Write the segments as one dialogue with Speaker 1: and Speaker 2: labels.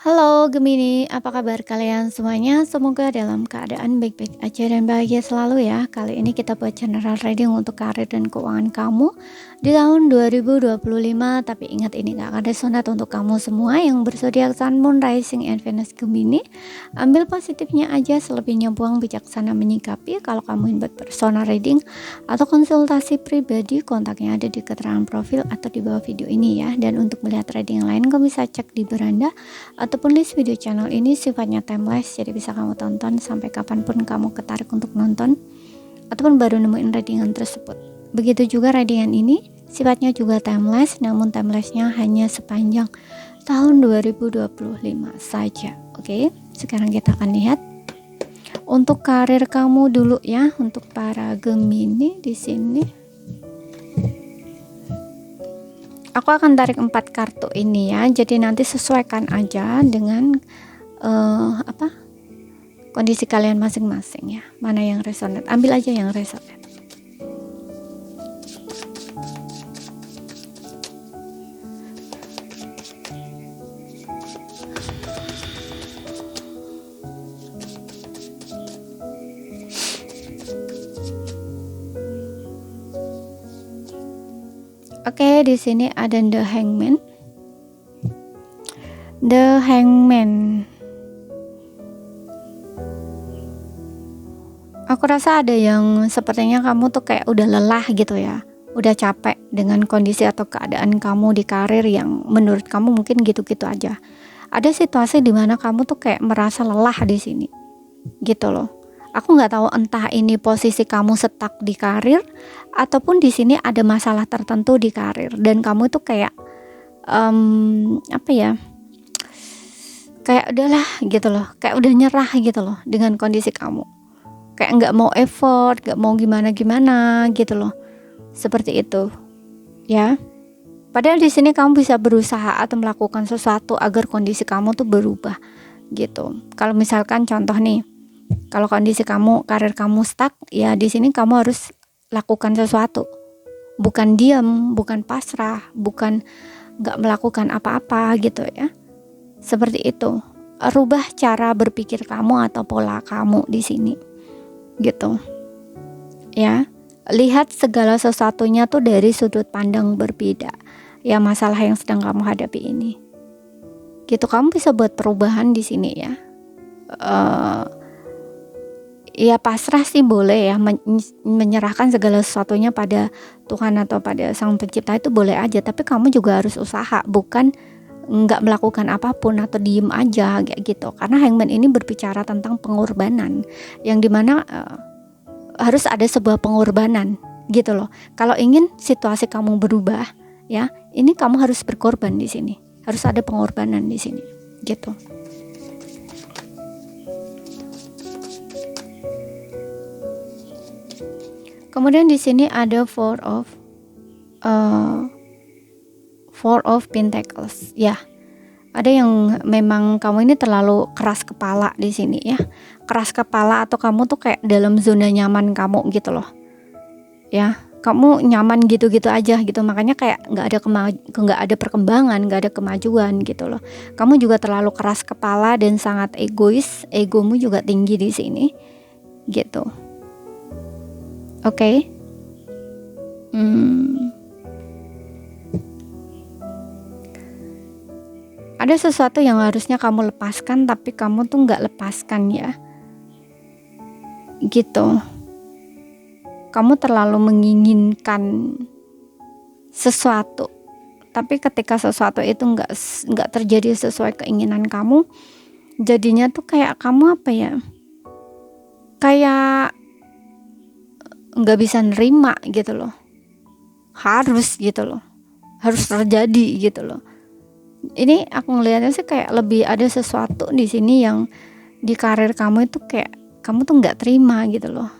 Speaker 1: Halo Gemini, apa kabar kalian semuanya? Semoga dalam keadaan baik-baik aja dan bahagia selalu ya. Kali ini kita buat general reading untuk karir dan keuangan kamu di tahun 2025. Tapi ingat, ini gak akan resonate untuk kamu semua yang berzodiak Sun, Moon, Rising, and Venus Gemini. Ambil positifnya aja, selebihnya buang, bijaksana menyikapi. Kalau kamu ingin buat personal reading atau konsultasi pribadi, kontaknya ada di keterangan profil atau di bawah video ini ya. Dan untuk melihat reading lain, kamu bisa cek di beranda ataupun list video channel ini. Sifatnya timeless, jadi bisa kamu tonton sampai kapanpun kamu ketarik untuk nonton ataupun baru nemuin readingan tersebut. Begitu juga readingan ini sifatnya juga timeless, namun timelessnya hanya sepanjang tahun 2025 saja. Oke, sekarang kita akan lihat untuk karir kamu dulu ya, untuk para Gemini di sini. Aku akan tarik 4 kartu ini ya, jadi nanti sesuaikan aja dengan kondisi kalian masing-masing ya. Mana yang resonate, ambil aja yang resonate. Oke, di sini ada The Hangman. The Hangman. Aku rasa ada yang sepertinya kamu tuh kayak udah lelah gitu ya. Udah capek dengan kondisi atau keadaan kamu di karir yang menurut kamu mungkin gitu-gitu aja. Ada situasi di mana kamu tuh kayak merasa lelah di sini. Gitu loh. Aku nggak tahu entah ini posisi kamu stuck di karir ataupun di sini ada masalah tertentu di karir dan kamu tuh kayak kayak udahlah gitu loh, kayak udah nyerah gitu loh dengan kondisi kamu, kayak nggak mau effort, nggak mau gimana gitu loh, seperti itu ya. Padahal di sini kamu bisa berusaha atau melakukan sesuatu agar kondisi kamu tuh berubah gitu. Kalau misalkan contoh nih, kalau kondisi kamu, karir kamu stuck, ya di sini kamu harus lakukan sesuatu. Bukan diam, bukan pasrah, bukan nggak melakukan apa-apa gitu ya. Seperti itu. Rubah cara berpikir kamu atau pola kamu di sini. Gitu. Ya. Lihat segala sesuatunya tuh dari sudut pandang berbeda. Ya, masalah yang sedang kamu hadapi ini. Gitu, kamu bisa buat perubahan di sini ya. Ya pasrah sih boleh ya, menyerahkan segala sesuatunya pada Tuhan atau pada Sang Pencipta itu boleh aja, tapi kamu juga harus usaha, bukan nggak melakukan apapun atau diem aja kayak gitu. Karena Hangman ini berbicara tentang pengorbanan, yang dimana harus ada sebuah pengorbanan gitu loh. Kalau ingin situasi kamu berubah ya, ini kamu harus berkorban di sini, harus ada pengorbanan di sini gitu. Kemudian di sini ada Four of Pentacles. Ya, ada yang memang kamu ini terlalu keras kepala di sini ya. Keras kepala atau kamu tuh kayak dalam zona nyaman kamu gitu loh. Ya, kamu nyaman gitu-gitu aja gitu. Makanya kayak nggak ada perkembangan, nggak ada kemajuan gitu loh. Kamu juga terlalu keras kepala dan sangat egois. Egomu juga tinggi di sini. Gitu. Oke. Ada sesuatu yang harusnya kamu lepaskan tapi kamu tuh nggak lepaskan ya. Gitu. Kamu terlalu menginginkan sesuatu, tapi ketika sesuatu itu nggak terjadi sesuai keinginan kamu, jadinya tuh kayak kamu apa ya? Kayak nggak bisa nerima gitu loh, harus gitu loh, harus terjadi gitu loh. Ini aku ngelihatnya sih kayak lebih ada sesuatu di sini yang di karir kamu itu kayak kamu tuh nggak terima gitu loh,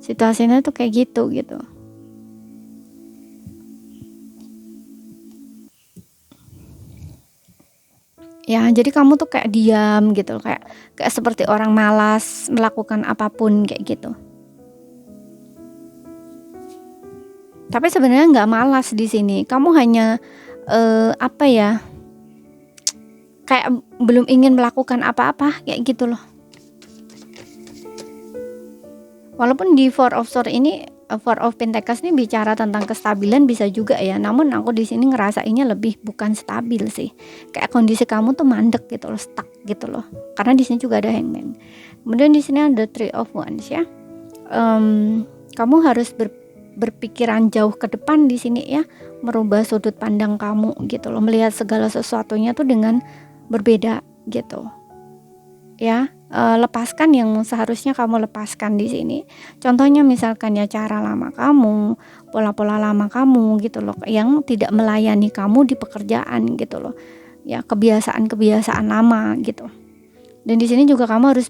Speaker 1: situasinya tuh kayak gitu. Ya, jadi kamu tuh kayak diam gitu, kayak seperti orang malas melakukan apapun kayak gitu. Tapi sebenarnya nggak malas di sini. Kamu hanya kayak belum ingin melakukan apa-apa kayak gitu loh. Walaupun di Four of Swords ini, Four of Pentacles ini bicara tentang kestabilan bisa juga ya. Namun aku di sini ngerasainnya lebih bukan stabil sih. Kayak kondisi kamu tuh mandek gitu loh, stuck gitu loh. Karena di sini juga ada Hangman. Kemudian di sini ada Three of Wands ya. Kamu harus berpikiran jauh ke depan di sini ya, merubah sudut pandang kamu gitu loh, melihat segala sesuatunya tuh dengan berbeda gitu. Ya, lepaskan yang seharusnya kamu lepaskan di sini. Contohnya misalkan ya cara lama kamu, pola-pola lama kamu gitu loh, yang tidak melayani kamu di pekerjaan gitu loh. Ya, kebiasaan-kebiasaan lama gitu. Dan di sini juga kamu harus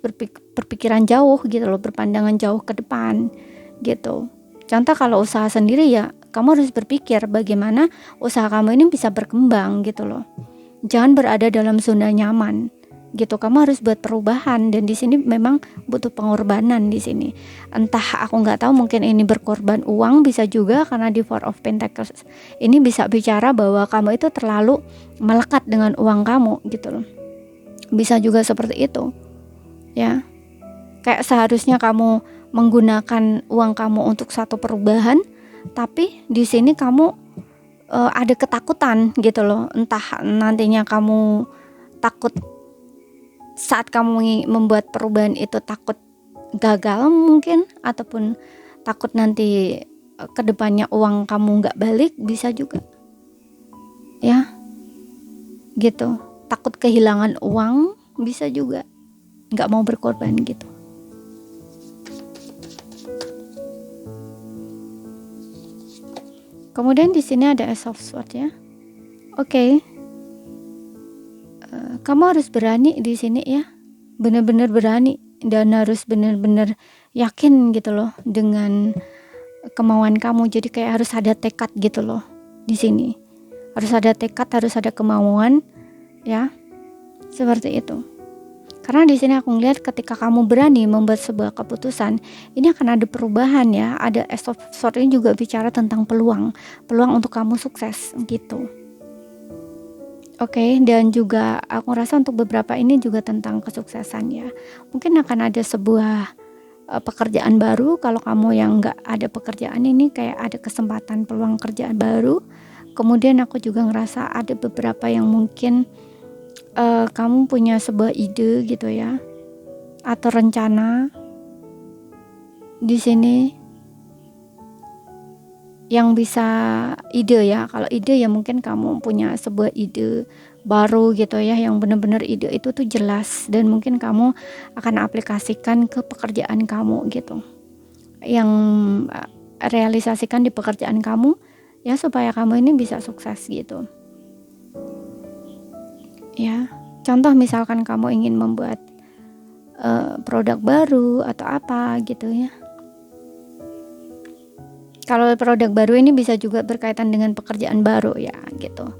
Speaker 1: berpikiran jauh gitu loh, berpandangan jauh ke depan gitu. Contoh kalau usaha sendiri ya, kamu harus berpikir bagaimana usaha kamu ini bisa berkembang gitu loh. Jangan berada dalam zona nyaman gitu. Kamu harus buat perubahan, dan di sini memang butuh pengorbanan di sini. Entah aku nggak tahu, mungkin ini berkorban uang bisa juga, karena di Four of Pentacles ini bisa bicara bahwa kamu itu terlalu melekat dengan uang kamu gitu loh. Bisa juga seperti itu. Ya. Kayak seharusnya kamu menggunakan uang kamu untuk satu perubahan, tapi di sini kamu ada ketakutan gitu loh. Entah nantinya kamu takut saat kamu membuat perubahan itu takut gagal mungkin, ataupun takut nanti kedepannya uang kamu nggak balik, bisa juga ya gitu. Takut kehilangan uang, bisa juga nggak mau berkorban gitu. Kemudian di sini ada Ace of Swords ya. Oke. Kamu harus berani di sini ya, benar-benar berani, dan harus benar-benar yakin gitu loh dengan kemauan kamu. Jadi kayak harus ada tekad gitu loh di sini. Harus ada tekad, harus ada kemauan ya, seperti itu. Karena di sini aku ngeliat ketika kamu berani membuat sebuah keputusan, ini akan ada perubahan ya. Ada Ace of Swords ini juga bicara tentang peluang untuk kamu sukses gitu. Oke, dan juga aku rasa untuk beberapa ini juga tentang kesuksesan ya. Mungkin akan ada sebuah pekerjaan baru. Kalau kamu yang nggak ada pekerjaan, ini kayak ada kesempatan peluang kerjaan baru. Kemudian aku juga ngerasa ada beberapa yang mungkin kamu punya sebuah ide gitu ya, atau rencana di sini yang bisa ide ya. Kalau ide ya mungkin kamu punya sebuah ide baru gitu ya, yang benar-benar ide itu tuh jelas, dan mungkin kamu akan aplikasikan ke pekerjaan kamu gitu, yang realisasikan di pekerjaan kamu ya, supaya kamu ini bisa sukses gitu ya. Contoh misalkan kamu ingin membuat produk baru atau apa gitu ya. Kalau produk baru ini bisa juga berkaitan dengan pekerjaan baru ya gitu.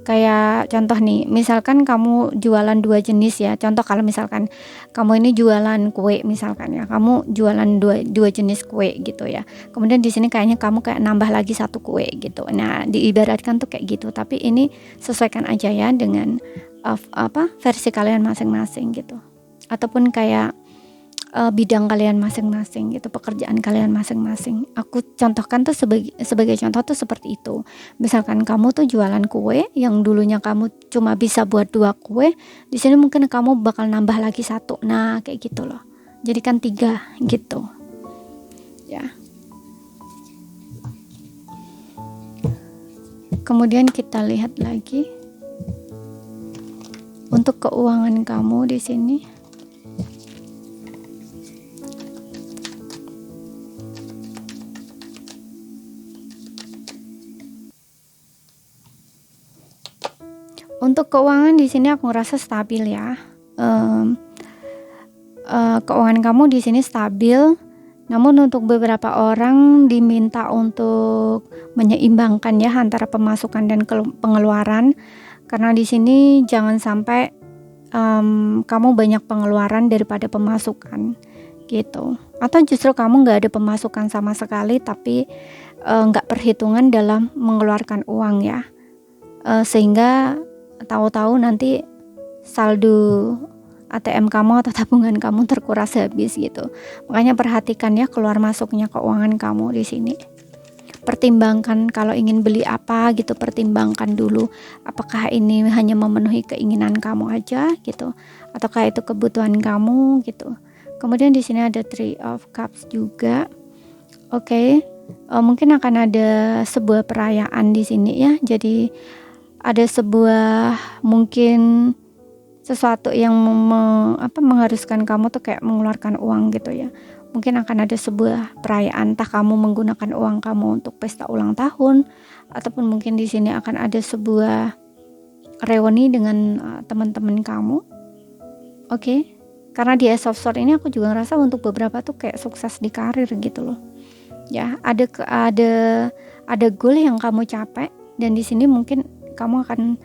Speaker 1: Kayak contoh nih, misalkan kamu jualan 2 jenis ya. Contoh kalau misalkan kamu ini jualan kue misalkan ya, kamu jualan dua jenis kue gitu ya. Kemudian di sini kayaknya kamu kayak nambah lagi 1 kue gitu. Nah, diibaratkan tuh kayak gitu. Tapi ini sesuaikan aja ya dengan versi kalian masing-masing gitu. Ataupun kayak bidang kalian masing-masing gitu, pekerjaan kalian masing-masing. Aku contohkan tuh sebagai contoh tuh seperti itu. Misalkan kamu tuh jualan kue, yang dulunya kamu cuma bisa buat 2 kue, di sini mungkin kamu bakal nambah lagi 1. Nah, kayak gitu loh. Jadi kan 3 gitu. Ya. Kemudian kita lihat lagi untuk keuangan kamu di sini. Untuk keuangan di sini aku ngerasa stabil ya. Keuangan kamu di sini stabil. Namun untuk beberapa orang diminta untuk menyeimbangkan ya antara pemasukan dan pengeluaran. Karena di sini jangan sampai kamu banyak pengeluaran daripada pemasukan gitu. Atau justru kamu nggak ada pemasukan sama sekali, tapi nggak perhitungan dalam mengeluarkan uang ya. Sehingga tahu-tahu nanti saldo ATM kamu atau tabungan kamu terkuras habis gitu. Makanya perhatikan ya keluar masuknya keuangan kamu di sini. Pertimbangkan kalau ingin beli apa gitu, pertimbangkan dulu apakah ini hanya memenuhi keinginan kamu aja gitu, ataukah itu kebutuhan kamu gitu. Kemudian di sini ada Three of Cups juga. Oke. Mungkin akan ada sebuah perayaan di sini ya. Jadi ada sebuah mungkin sesuatu yang mengharuskan kamu tuh kayak mengeluarkan uang gitu ya. Mungkin akan ada sebuah perayaan, entah kamu menggunakan uang kamu untuk pesta ulang tahun, ataupun mungkin di sini akan ada sebuah reuni dengan teman-teman kamu. Oke. Karena di Ace of Swords ini aku juga ngerasa untuk beberapa tuh kayak sukses di karir gitu loh. Ya, ada goal yang kamu capai, dan di sini mungkin kamu akan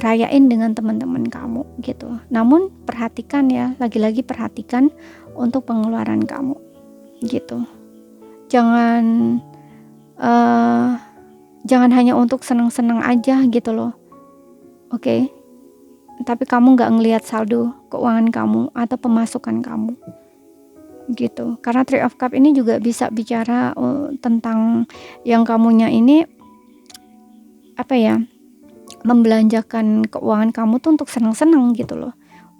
Speaker 1: rayain dengan teman-teman kamu gitu. Namun perhatikan ya, lagi-lagi perhatikan untuk pengeluaran kamu gitu. Jangan hanya untuk senang-senang aja gitu loh. Oke. Tapi kamu nggak ngelihat saldo keuangan kamu atau pemasukan kamu gitu. Karena Three of Cup ini juga bisa bicara tentang yang kamunya ini membelanjakan keuangan kamu tuh untuk senang-senang gitu loh,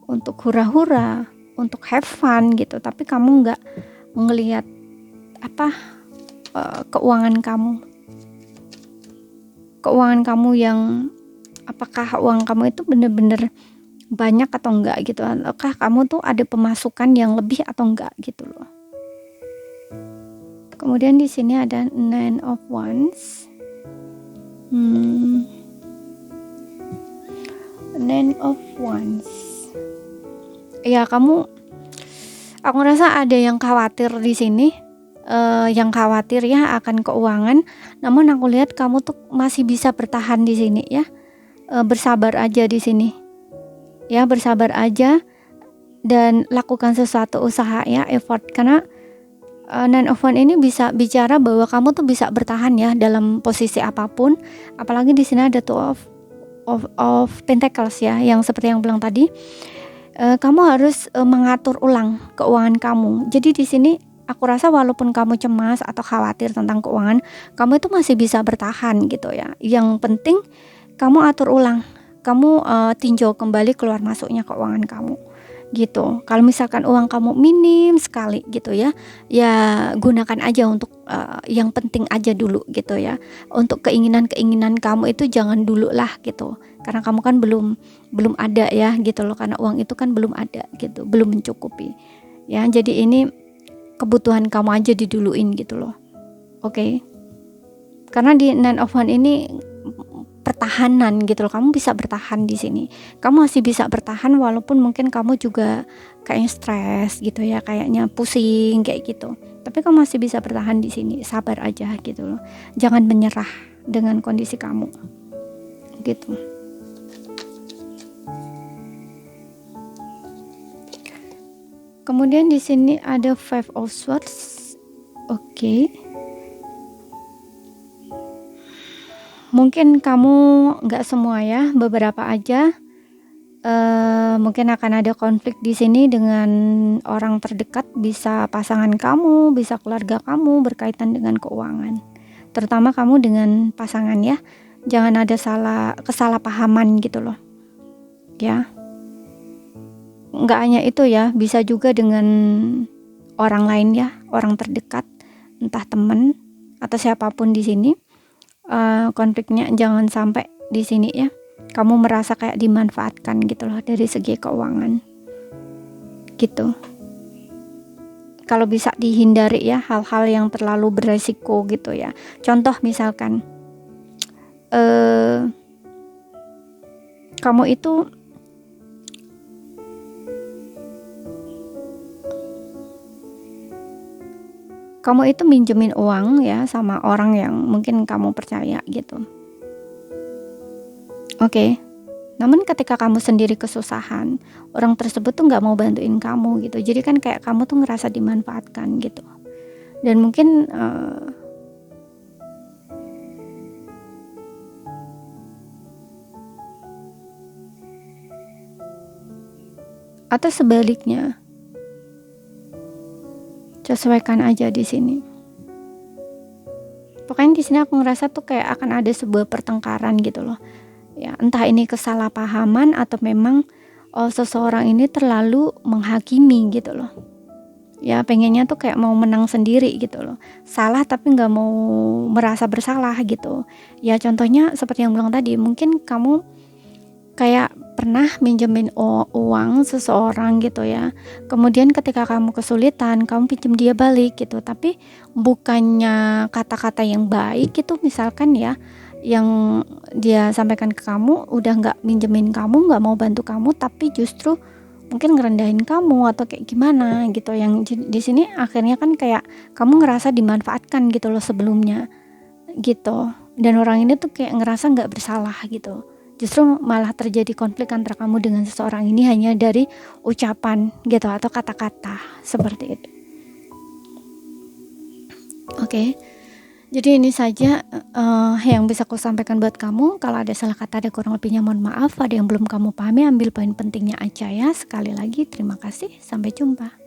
Speaker 1: untuk hura-hura, untuk have fun gitu. Tapi kamu nggak ngelihat keuangan kamu yang apakah uang kamu itu benar-benar banyak atau enggak gitu, ataukah kamu tuh ada pemasukan yang lebih atau enggak gitu loh. Kemudian di sini ada Nine of Wands. Nine of Wands. Ya, aku ngerasa ada yang khawatir di sini, yang khawatir ya akan keuangan. Namun aku lihat kamu tuh masih bisa bertahan di sini ya. Bersabar aja di sini. Ya, bersabar aja dan lakukan sesuatu usaha ya, effort. Karena Nine of Wands ini bisa bicara bahwa kamu tuh bisa bertahan ya dalam posisi apapun. Apalagi di sini ada Two of Pentacles ya, yang seperti yang bilang tadi, kamu harus mengatur ulang keuangan kamu. Jadi di sini aku rasa walaupun kamu cemas atau khawatir tentang keuangan, kamu itu masih bisa bertahan gitu ya. Yang penting kamu atur ulang, kamu tinjau kembali keluar masuknya keuangan kamu gitu. Kalau misalkan uang kamu minim sekali gitu ya, ya gunakan aja untuk yang penting aja dulu gitu ya. Untuk keinginan-keinginan kamu itu jangan dulu lah gitu, karena kamu kan belum ada ya gitu loh, karena uang itu kan belum ada gitu, belum mencukupi ya. Jadi ini kebutuhan kamu aja diduluin gitu loh. Oke. Karena di Nine of Wands ini pertahanan gitu loh, kamu bisa bertahan di sini. Kamu masih bisa bertahan walaupun mungkin kamu juga kayaknya stres gitu ya, kayaknya pusing kayak gitu. Tapi kamu masih bisa bertahan di sini. Sabar aja gitu loh. Jangan menyerah dengan kondisi kamu. Gitu. Kemudian di sini ada Five of Swords. Oke. Mungkin kamu nggak semua ya, beberapa aja. Mungkin akan ada konflik di sini dengan orang terdekat, bisa pasangan kamu, bisa keluarga kamu, berkaitan dengan keuangan. Terutama kamu dengan pasangan ya. Jangan ada kesalahpahaman gitu loh. Ya. Nggak hanya itu ya, bisa juga dengan orang lain ya, orang terdekat, entah teman atau siapapun di sini. Konfliknya jangan sampai di sini ya, kamu merasa kayak dimanfaatkan gitu loh dari segi keuangan gitu. Kalau bisa dihindari ya hal-hal yang terlalu beresiko gitu ya. Contoh misalkan kamu itu minjemin uang ya sama orang yang mungkin kamu percaya gitu. Oke. Namun ketika kamu sendiri kesusahan, orang tersebut tuh nggak mau bantuin kamu gitu. Jadi kan kayak kamu tuh ngerasa dimanfaatkan gitu. Dan mungkin atau sebaliknya. Sesuaikan aja di sini. Pokoknya di sini aku ngerasa tuh kayak akan ada sebuah pertengkaran gitu loh. Ya, entah ini kesalahpahaman atau memang seseorang ini terlalu menghakimi gitu loh. Ya pengennya tuh kayak mau menang sendiri gitu loh, salah tapi nggak mau merasa bersalah gitu. Ya contohnya seperti yang bilang tadi, mungkin kamu kayak pernah minjemin uang seseorang gitu ya, kemudian ketika kamu kesulitan kamu pinjem dia balik gitu, tapi bukannya kata-kata yang baik gitu misalkan ya, yang dia sampaikan ke kamu udah nggak minjemin kamu, nggak mau bantu kamu, tapi justru mungkin ngerendahin kamu atau kayak gimana gitu, yang di sini akhirnya kan kayak kamu ngerasa dimanfaatkan gitu loh sebelumnya gitu, dan orang ini tuh kayak ngerasa nggak bersalah gitu, justru malah terjadi konflik antara kamu dengan seseorang ini hanya dari ucapan gitu atau kata-kata seperti itu. Oke. Jadi ini saja yang bisa aku sampaikan buat kamu. Kalau ada salah kata, ada kurang lebihnya mohon maaf. Ada yang belum kamu pahami, ambil poin pentingnya aja ya. Sekali lagi terima kasih, sampai jumpa.